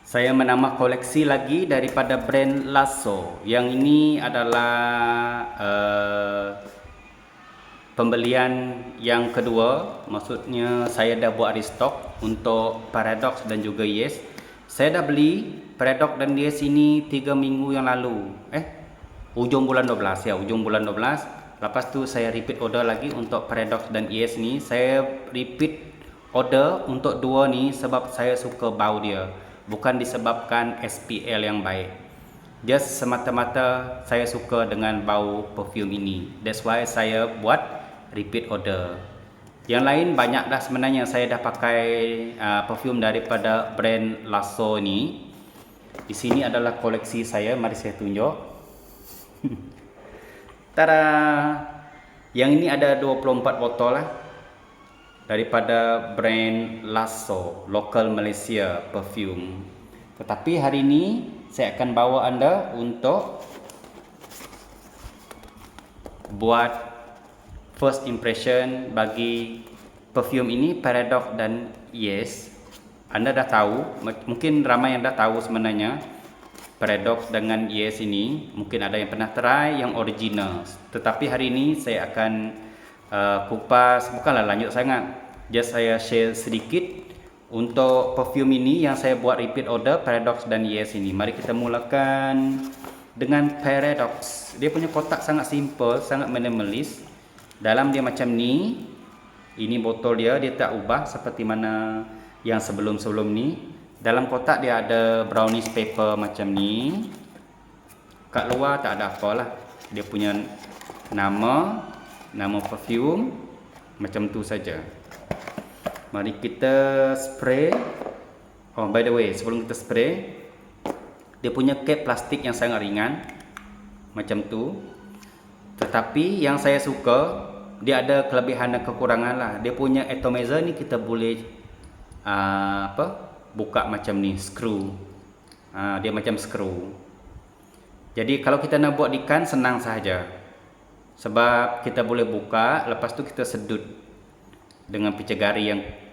Saya menambah koleksi lagi daripada brand Lasso. Yang ini adalah pembelian yang kedua. Maksudnya saya dah buat restock untuk Paradox dan juga Yes. Saya dah beli Paradox dan Yes ini 3 minggu yang lalu. Ujung bulan 12 ya, ujung bulan 12. Lepas tu saya repeat order lagi untuk Paradox dan Yes ni. Saya repeat order untuk dua ni sebab saya suka bau dia, bukan disebabkan SPL yang baik. Just semata-mata saya suka dengan bau perfume ini. That's why saya buat repeat order. Yang lain banyak dah sebenarnya saya dah pakai perfume daripada brand Lasso ni. Di sini adalah koleksi saya, mari saya tunjuk. Tada. Yang ini ada 24 botol lah, daripada brand Lasso, local Malaysia perfume. Tetapi hari ini saya akan bawa anda untuk buat first impression bagi perfume ini, Paradox dan Yes. Anda dah tahu, mungkin ramai yang dah tahu sebenarnya Paradox dengan Yes ini. Mungkin ada yang pernah try yang original. Tetapi hari ini saya akan kupas, bukanlah lanjut sangat, just saya share sedikit untuk perfume ini yang saya buat repeat order, Paradox dan Yes ini. Mari kita mulakan dengan Paradox. Dia punya kotak sangat simple, sangat minimalis. Dalam dia macam ni. Ini botol dia, dia tak ubah seperti mana yang sebelum-sebelum ni. Dalam kotak dia ada brownies paper macam ni. Kat luar tak ada apalah. Dia punya nama perfume macam tu saja. Mari kita spray. Oh, by the way, sebelum kita spray, dia punya cap plastik yang sangat ringan macam tu. Tetapi yang saya suka, dia ada kelebihan dan kekurangan lah. Dia punya atomizer ni kita boleh buka macam ni, screw. Dia macam screw. Jadi kalau kita nak buat di kan, senang sahaja. Sebab kita boleh buka, lepas tu kita sedut dengan picagari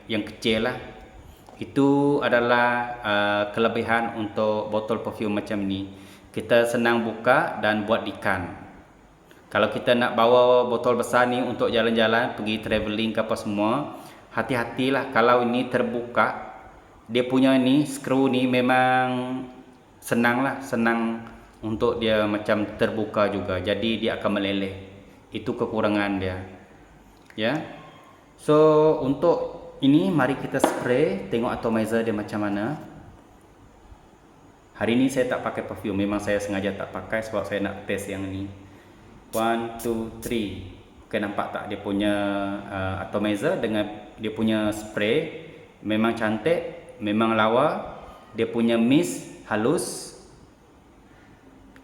yang kecil lah. Itu adalah kelebihan untuk botol perfume macam ni. Kita senang buka dan buat di kan. Kalau kita nak bawa botol besar ni untuk jalan-jalan, pergi travelling ke apa semua, hati-hatilah kalau ini terbuka. Dia punya ni, screw ni memang senang untuk dia macam terbuka juga. Jadi dia akan meleleh. Itu kekurangan dia. Ya. So untuk ini mari kita spray, tengok atomizer dia macam mana. Hari ni saya tak pakai perfume, memang saya sengaja tak pakai sebab saya nak test yang ni. 1, 2, 3. Okay, nampak tak dia punya atomizer dengan dia punya spray. Memang cantik, memang lawa. Dia punya mist halus.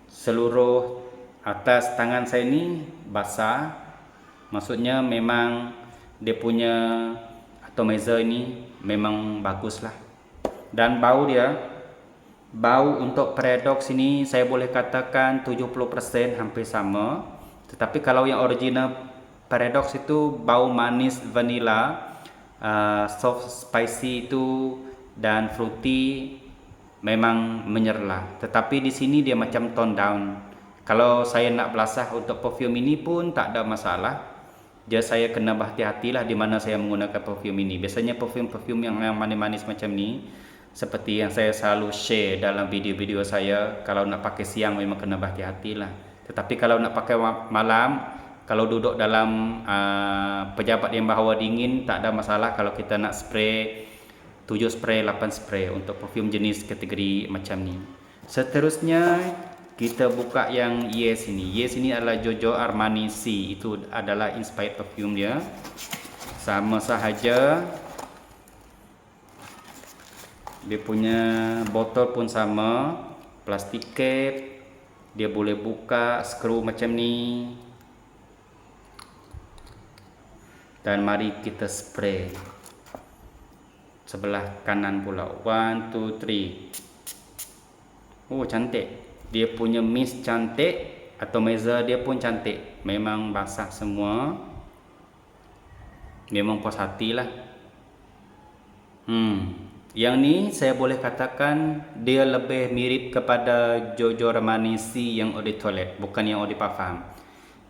Seluruh atas tangan saya ni basah. Maksudnya memang dia punya atomizer ini memang bagus lah. Dan bau dia, bau untuk Paradox ini saya boleh katakan 70% hampir sama. Tetapi kalau yang original Paradox itu bau manis vanilla, soft spicy itu dan fruity memang menyerlah. Tetapi di sini dia macam tone down. Kalau saya nak belasah untuk perfume ini pun tak ada masalah. Just saya kena berhati-hatilah di mana saya menggunakan perfume ini. Biasanya perfume yang manis-manis macam ni, seperti yang saya selalu share dalam video-video saya, kalau nak pakai siang memang kena berhati-hatilah. Tetapi kalau nak pakai malam, kalau duduk dalam pejabat yang berhawa dingin, tak ada masalah kalau kita nak spray 7 spray, 8 spray untuk perfume jenis kategori macam ni. Seterusnya kita buka yang Yes ini. Yes ini adalah Giorgio Armani C. Itu adalah inspired perfume dia. Sama sahaja. Dia punya botol pun sama, plastik cap. Dia boleh buka, screw macam ni. Dan mari kita spray sebelah kanan pula. 1, 2, 3. Oh, cantik. Dia punya mist cantik, atomizer dia pun cantik. Memang basah semua. Memang puas hatilah. Yang ni saya boleh katakan dia lebih mirip kepada Giorgio Armani C yang Eau de Toilette, bukan yang Eau de Parfum.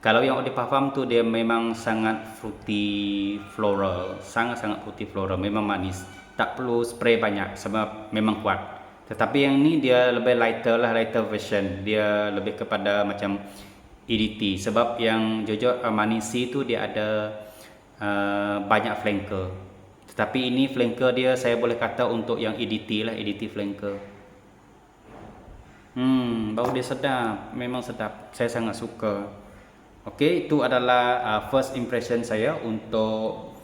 Kalau yang Eau de Parfum tu dia memang sangat fruity floral, sangat-sangat fruity floral, memang manis. Tak perlu spray banyak sebab memang kuat. Tetapi yang ni dia lebih lighter lah, lighter version. Dia lebih kepada macam EDT sebab yang Giorgio Armani C tu dia ada banyak flanker. Tetapi ini flanker dia saya boleh kata untuk yang EDT lah, EDT flanker. Bau dia sedap, memang sedap. Saya sangat suka. Okey, itu adalah first impression saya untuk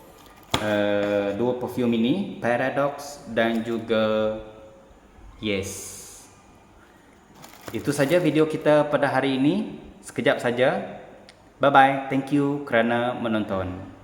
dua perfume ini, Paradox dan juga Yes. Itu saja video kita pada hari ini. Sekejap saja. Bye bye. Thank you kerana menonton.